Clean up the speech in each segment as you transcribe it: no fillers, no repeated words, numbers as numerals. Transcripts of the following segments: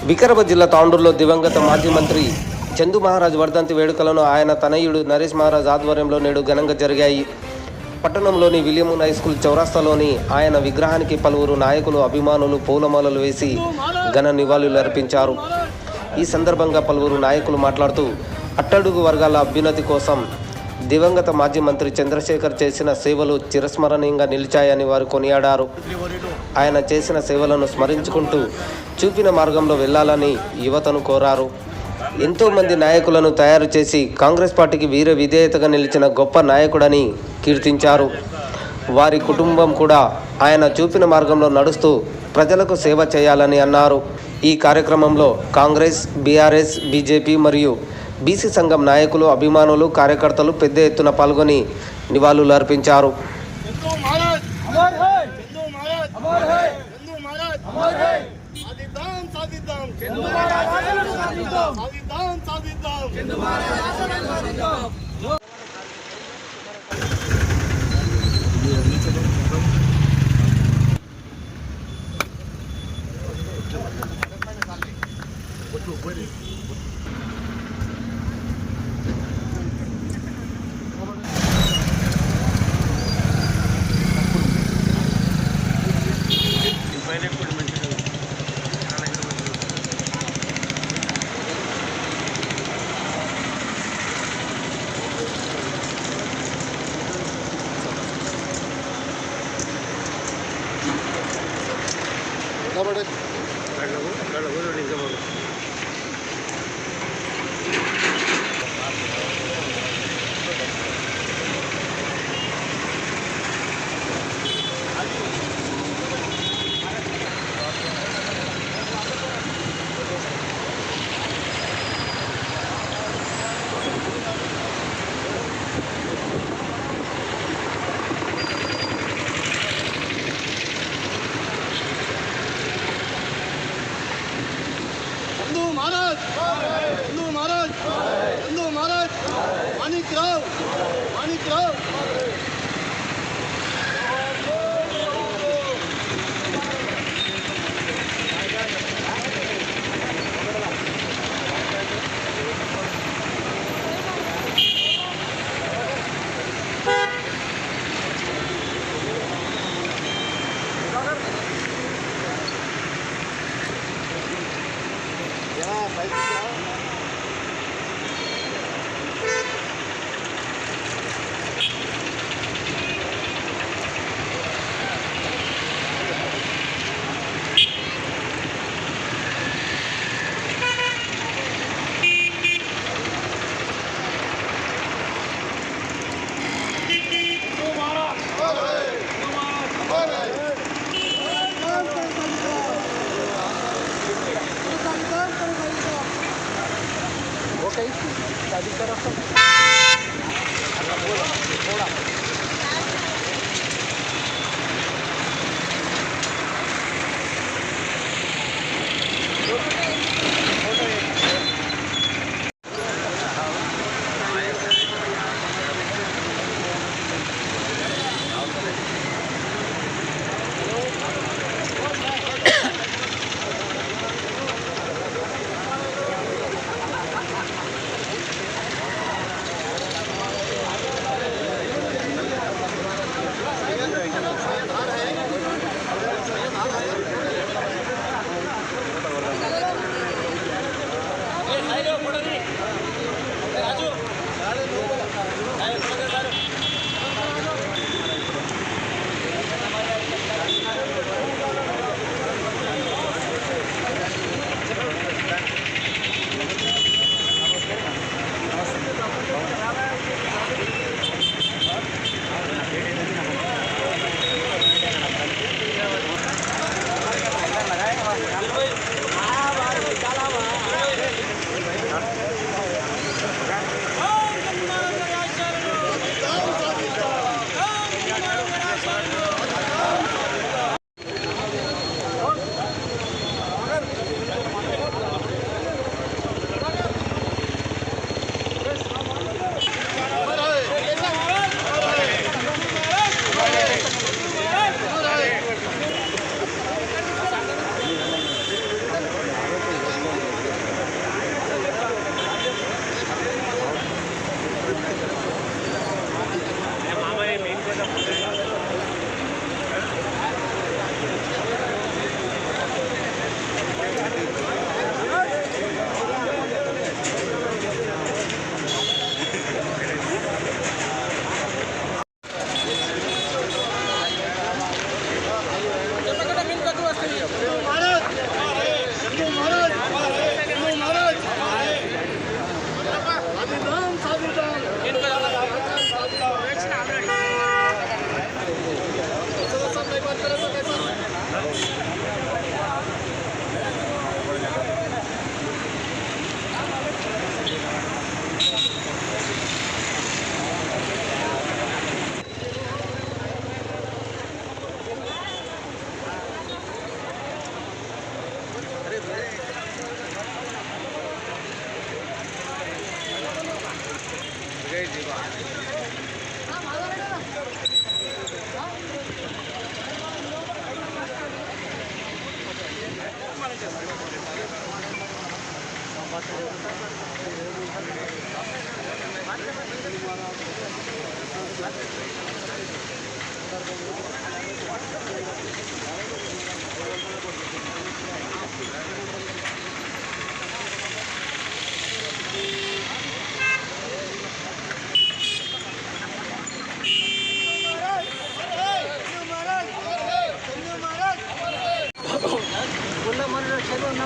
వికారాబాద్ జిల్లా తాండూరులో దివంగత మాజీ మంత్రి చందు మహారాజ్ వర్ధంతి వేడుకలను ఆయన తనయుడు నరేష్ మహారాజ్ ఆధ్వర్యంలో నేడు ఘనంగా జరిగాయి. పట్టణంలోని విలియం హై స్కూల్ చౌరస్తాలోని ఆయన విగ్రహానికి పలువురు నాయకులు, అభిమానులు పూలమాలలు వేసి ఘన నివాళులు అర్పించారు. ఈ సందర్భంగా పలువురు నాయకులు మాట్లాడుతూ అట్టడుగు వర్గాల అభ్యున్నతి కోసం దివంగత మాజీ మంత్రి చంద్రశేఖర్ చేసిన సేవలు చిరస్మరణీయంగా నిలిచాయని వారు కొనియాడారు. ఆయన చేసిన సేవలను స్మరించుకుంటూ చూపిన మార్గంలో వెళ్లాలని యువతను కోరారు. ఎంతోమంది నాయకులను తయారు చేసి కాంగ్రెస్ పార్టీకి వీర విధేయతగా నిలిచిన గొప్ప నాయకుడని కీర్తించారు. వారి కుటుంబం కూడా ఆయన చూపిన మార్గంలో నడుస్తూ ప్రజలకు సేవ చేయాలని అన్నారు. ఈ కార్యక్రమంలో కాంగ్రెస్, బీఆర్ఎస్, బీజేపీ మరియు బీసీ సంఘం నాయకులు, అభిమానులు, కార్యకర్తలు పెద్ద ఎత్తున పాల్గొని నివాళులు అర్పించారు.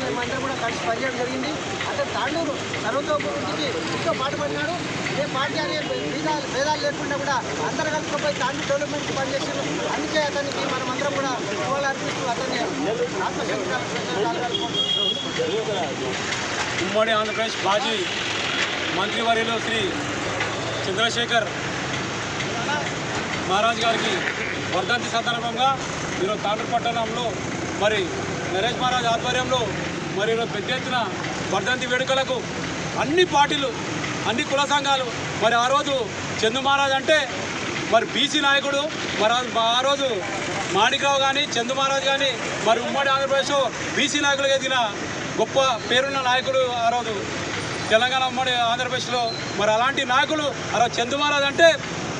మేమందరం కూడా కలిసి పనిచేయడం జరిగింది. అంటే తాండూరు సర్వతోముఖికి ఎంతో పాటుపడినాడు. ఏ పార్టీ అనే భేదాలు లేకుండా కూడా అందరూ కలుపుకపోయి తాండూరు డెవలప్మెంట్కి పనిచేసారు. అందుకే అతనికి మనమందరం కూడా ఇవాళ అర్పిస్తూ అతన్ని ఉమ్మడి ఆంధ్రప్రదేశ్ మాజీ మంత్రివర్యులు శ్రీ చంద్రశేఖర్ మహారాజ్ గారికి వర్ధంతి సందర్భంగా ఈరోజు తాండూరు పట్టణంలో మరి నరేష్ మహారాజ్ ఆధ్వర్యంలో మరి ఈరోజు పెద్ద ఎత్తున వర్ధంతి వేడుకలకు అన్ని పార్టీలు అన్ని కుల సంఘాలు మరి ఆ రోజు చందు మహారాజ్ అంటే మరి బీసీ నాయకుడు. మరి ఆ రోజు మాణిక్రావు కానీ చందు మహారాజ్ కానీ మరి ఉమ్మడి ఆంధ్రప్రదేశ్ బీసీ నాయకులుగా ఎదిగిన గొప్ప పేరున్న నాయకుడు ఆ రోజు తెలంగాణ ఉమ్మడి ఆంధ్రప్రదేశ్లో. మరి అలాంటి నాయకులు ఆ రోజు చందు మహారాజ్ అంటే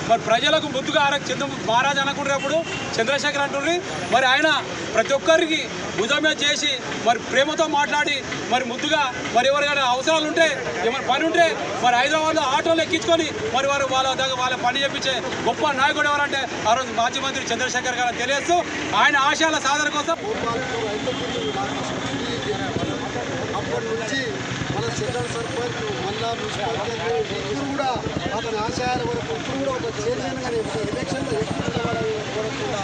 మరి ప్రజలకు ముద్దుగా చందు మహారాజ్ అనుకుంటున్నప్పుడు చంద్రశేఖర్ అంటుండ్రి. మరి ఆయన ప్రతి ఒక్కరికి భుజమే చేసి మరి ప్రేమతో మాట్లాడి మరి ముద్దుగా మరి ఎవరికైనా అవసరాలు ఉంటే ఏమైనా పని ఉంటే మరి హైదరాబాద్లో ఆటోలు ఎక్కించుకొని మరి వారు వాళ్ళ పని చేపించే గొప్ప నాయకుడు ఎవరంటే ఆ రోజు మాజీ మంత్రి చంద్రశేఖర్ గారు తెలియస్తూ ఆయన ఆశయాల సాధన కోసం అప్పటి నుంచి మన సెంట్రల్ సర్పంచ్ మళ్ళా మున్సిపాలిటీ ఇప్పుడు కూడా అతని ఆశయాల వరకు ఇప్పుడు కూడా ఒక చైర్మన్ కానీ ఎలక్షన్లో ఎక్కువ వరకు కూడా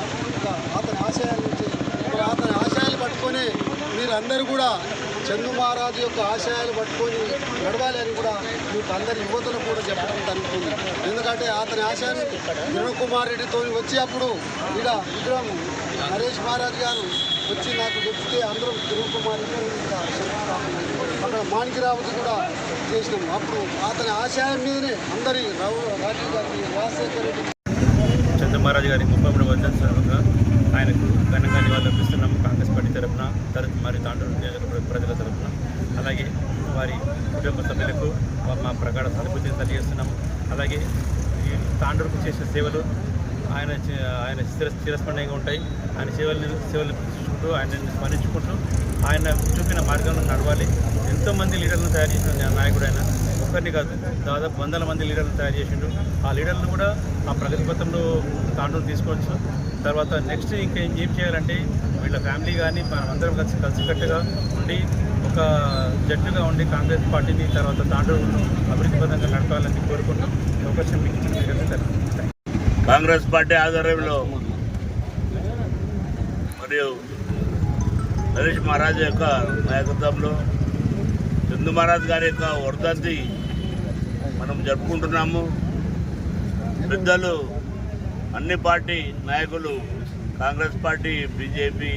అతని ఆశయాల నుంచి అతని ఆశయాలు పట్టుకొని మీరందరూ కూడా చందు మహారాజు యొక్క ఆశయాలు పట్టుకొని నడవాలి అని కూడా మీకు అందరి యువతలు కూడా చెప్పడం జరుగుతుంది. ఎందుకంటే అతని ఆశయాన్ని కిరణ్ కుమార్ రెడ్డితో వచ్చి అప్పుడు ఇక్కడ విగ్రహం నరేష్ మహారాజ్ గారు వచ్చి నాకు చెప్తే అందరం కిరణ్ కుమార్ రెడ్డి అక్కడ మాణిక్రావుకి కూడా చేసినాము. అప్పుడు అతని ఆశయం మీదనే అందరి రాజీవ్ గారి రాజశేఖర్ రెడ్డి చందు మహారాజ్ గారి 33వ వర్ధంతి సందర్భంగా ఆయనకు ఘనంగా నివాళులు అర్పిస్తున్నాము. కాంగ్రెస్ పార్టీ తరఫున మరి తాండూరు ప్రజల తరఫున అలాగే వారి కుటుంబ సభ్యులకు మా ప్రగాఢ సానుభూతిని తెలియజేస్తున్నాము. అలాగే ఈ తాండూరుకు చేసిన సేవలు ఆయన చిరస్మరణీయంగా ఉంటాయి. ఆయన సేవలు చూసుకుంటూ ఆయనని స్మరించుకుంటూ ఆయన చూపిన మార్గంలో నడవాలి. ఎంతోమంది లీడర్లను తయారు చేసిన నాయకుడు ఆయన ఒక్కరిని కాదు, దాదాపు 100 మంది లీడర్లను తయారు చేసిండు. ఆ లీడర్లు కూడా ఆ ప్రగతి పథంలో తాండూరు తీసుకోవచ్చు. తర్వాత నెక్స్ట్ ఇంకా ఏం చేయాలంటే వీళ్ళ ఫ్యామిలీ కానీ మనమందరం కలిసికట్టుగా ఉండి ఒక జట్టుగా ఉండి కాంగ్రెస్ పార్టీని తర్వాత తాండూరు అభివృద్ధి పథంగా నడపాలని కోరుకుంటూ అవకాశం మీకు కాంగ్రెస్ పార్టీ ఆధ్వర్యంలో మరియు నరేష్ మహారాజ్ యొక్క నాయకత్వంలో చందు మహారాజ్ గారి యొక్క వర్ధంతి మనం జరుపుకుంటున్నాము. పెద్దలు అన్ని పార్టీ నాయకులు Congress party, BJP,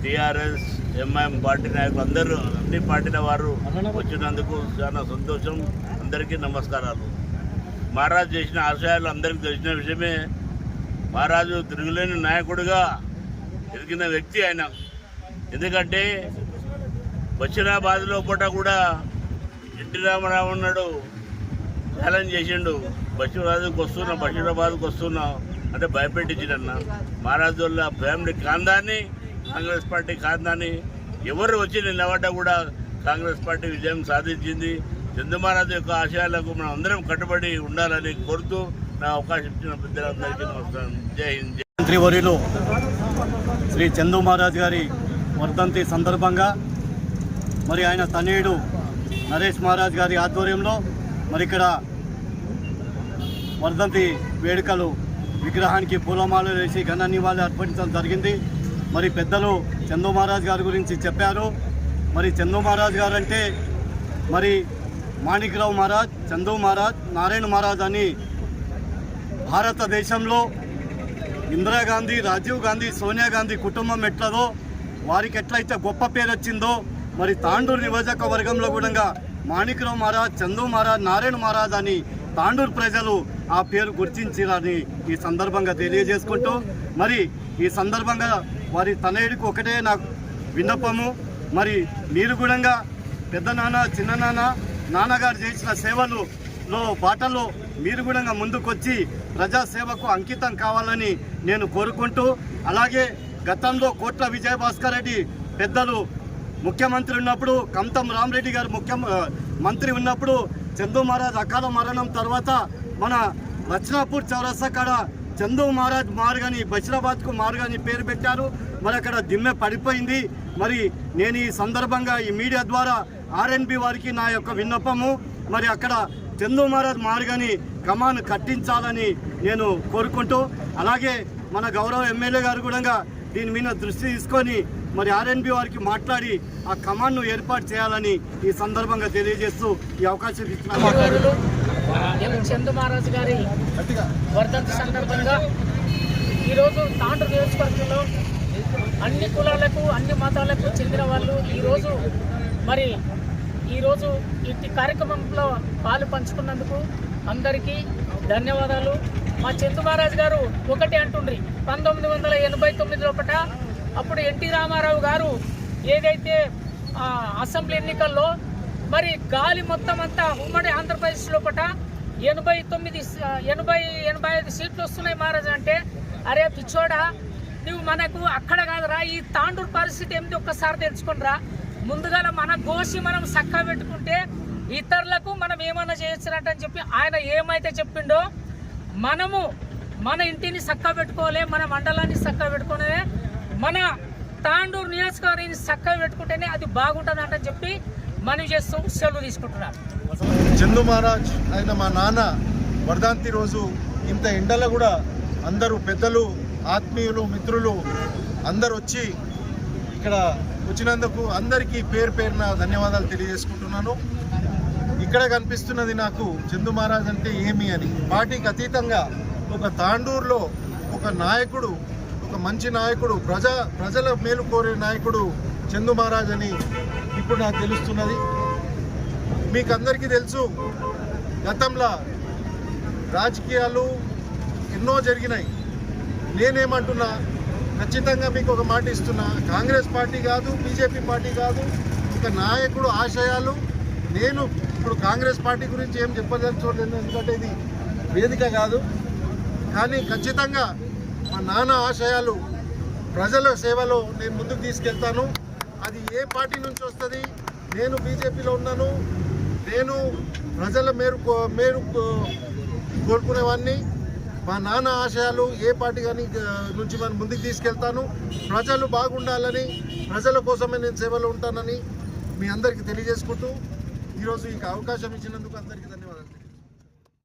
TRS, MIM party నాయకులు అందరూ అన్ని పార్టీల వారు వచ్చినందుకు చాలా సంతోషం. అందరికీ నమస్కారాలు. మహారాజు చేసిన ఆశయాలు అందరికీ తెలిసిన విషయమే. మహారాజు తిరుగులేని నాయకుడిగా ఎదిగిన వ్యక్తి ఆయన. ఎందుకంటే బషీరాబాద్లో పూట కూడా ఎన్టీ రామారావు ఉన్నాడు, ఛాలెంజ్ చేసిండు, బషీరాబాద్కి వస్తున్నా అంటే భయపెట్టించిండన్న. మహారాజు వాళ్ళ ఫ్యామిలీ కాందాన్ని, కాంగ్రెస్ పార్టీ కాందాన్ని ఎవరు వచ్చి నిలబడ్డా కూడా కాంగ్రెస్ పార్టీ విజయం సాధించింది. చందు మహారాజు యొక్క ఆశయాలకు మనం అందరం కట్టుబడి ఉండాలని కోరుతూ నా అవకాశం ఇచ్చిన పెద్దలందరికీ నమస్కారం. జై హింద్. మంత్రివర్యులు శ్రీ చందు మహారాజ్ గారి వర్ధంతి సందర్భంగా మరి ఆయన తనయుడు నరేష్ మహారాజ్ గారి ఆధ్వర్యంలో మరి ఇక్కడ వర్ధంతి వేడుకలు విగ్రహానికి పూలమాలలు వేసి ఘన నివాళులు అర్పించడం జరిగింది. మరి పెద్దలు చందు మహారాజ్ గారి గురించి చెప్పారు. మరి చందు మహారాజ్ గారు అంటే మరి మాణిక్రావు మహారాజ్, చందు మహారాజ్, నారాయణ మహారాజ్ అని భారతదేశంలో ఇందిరాగాంధీ, రాజీవ్ గాంధీ, సోనియా గాంధీ కుటుంబం ఎట్లదో వారికి ఎట్లయితే గొప్ప పేరు వచ్చిందో మరి తాండూరు నియోజకవర్గంలో కూడా మాణిక్రావు మహారాజ్, చందు మహారాజ్, నారాయణ మహారాజ్ అని తాండూరు ప్రజలు ఆ పేరు గుర్తించారని ఈ సందర్భంగా తెలియజేసుకుంటూ మరి ఈ సందర్భంగా వారి తనయుడికి ఒకటే నాకు విన్నపము. మరి మీరు కూడా పెద్ద నాన్న చిన్న నాన్నగారు చేసిన సేవలలో బాటలో మీరు కూడా ముందుకొచ్చి ప్రజాసేవకు అంకితం కావాలని నేను కోరుకుంటూ, అలాగే గతంలో కోట్ల విజయభాస్కర్ రెడ్డి పెద్దలు ముఖ్యమంత్రి ఉన్నప్పుడు, కంతం రామరెడ్డి గారు మంత్రి ఉన్నప్పుడు చందు మహారాజ్ అకాల మరణం తర్వాత మన లచ్నాపూర్ చౌరస్తా కాడ చందు మహారాజ్ మార్గని బషీరాబాద్కు మార్గని పేరు పెట్టారు. మరి అక్కడ దిమ్మె పడిపోయింది. మరి నేను ఈ సందర్భంగా ఈ మీడియా ద్వారా ఆర్ఎన్బి వారికి నా యొక్క విన్నపము, మరి అక్కడ చందు మహారాజ్ మార్గని కమాన్ కట్టించాలని నేను కోరుకుంటూ, అలాగే మన గౌరవ ఎమ్మెల్యే గారు కూడా దీని మీద దృష్టి తీసుకొని మరి ఆర్ఎన్బి వారికి మాట్లాడి ఆ కమాండ్ను ఏర్పాటు చేయాలని ఈ సందర్భంగా తెలియజేస్తూ ఈ అవకాశం ఇస్తున్నారు. చందు మహారాజ్ గారి వర్ధంతి సందర్భంగా ఈరోజు తాండూరు నియోజకవర్గంలో అన్ని కులాలకు అన్ని మతాలకు చెందిన వాళ్ళు ఈరోజు ఇట్టి కార్యక్రమంలో పాలు పంచుకున్నందుకు అందరికీ ధన్యవాదాలు. మా చందు మహారాజ్ గారు ఒకటి అంటుండ్రి, 1989 లోపట అప్పుడు ఎన్టీ రామారావు గారు ఏదైతే అసెంబ్లీ ఎన్నికల్లో మరి గాలి మొత్తం అంతా ఉమ్మడి ఆంధ్రప్రదేశ్ లోపట 85 సీట్లు వస్తున్నాయి మహారాజ్ అంటే, అరే పిచ్చోడా నువ్వు మనకు అక్కడ కాదురా, ఈ తాండూరు పరిస్థితి ఏమిటి ఒక్కసారి తెలుసుకునిరా. ముందుగా మన గోసి మనం చక్కగా పెట్టుకుంటే ఇతరులకు మనం ఏమైనా చేయొచ్చునని చెప్పి ఆయన ఏమైతే చెప్పిండో మనము మన ఇంటిని చక్కగా పెట్టుకోవాలి, మన మండలాన్ని చక్కగా పెట్టుకునే, మన తాండూరు నియోజకవర్గాన్ని చక్కగా పెట్టుకుంటేనే అది బాగుంటుంది అంటని చెప్పి మనవి చేస్తూ సెలవు తీసుకుంటున్నారు. చందు మహారాజ్ ఆయన మా నాన్న వర్ధంతి రోజు ఇంత ఎండలో కూడా అందరూ పెద్దలు, ఆత్మీయులు, మిత్రులు అందరు వచ్చి ఇక్కడ వచ్చినందుకు అందరికీ పేరున ధన్యవాదాలు తెలియజేసుకుంటున్నాను. ఇక్కడ కనిపిస్తున్నది నాకు చందు మహారాజ్ అంటే ఏమి అని. పార్టీకి అతీతంగా ఒక తాండూరులో ఒక నాయకుడు, ఒక మంచి నాయకుడు, ప్రజల మేలు కోరే నాయకుడు చందు మహారాజ్ అని ఇప్పుడు నాకు తెలుస్తున్నది. మీకు అందరికీ తెలుసు, గతంలో రాజకీయాలు ఎన్నో జరిగినాయి. నేనేమంటున్నా, ఖచ్చితంగా మీకు ఒక మాట ఇస్తున్నా, కాంగ్రెస్ పార్టీ కాదు, బీజేపీ పార్టీ కాదు, ఒక నాయకుడు ఆశయాలు. నేను ఇప్పుడు కాంగ్రెస్ పార్టీ గురించి ఏం చెప్పదలుచుకోలేదు, ఎందుకంటే ఇది వేదిక కాదు. కానీ ఖచ్చితంగా మా నాన్న ఆశయాలు ప్రజల సేవలో నేను ముందుకు తీసుకెళ్తాను. అది ఏ పార్టీ నుంచి వస్తుంది, నేను బీజేపీలో ఉన్నాను, నేను ప్రజల మేరు కోరుకునేవాడిని. మా నాన్న ఆశయాలు ఏ పార్టీ కానీ నుంచి మనం ముందుకు తీసుకెళ్తాను. ప్రజలు బాగుండాలని, ప్రజల కోసమే నేను సేవలో ఉంటానని మీ అందరికీ తెలియజేసుకుంటూ ఈరోజు ఈ అవకాశం ఇచ్చినందుకు అందరికీ ధన్యవాదాలు.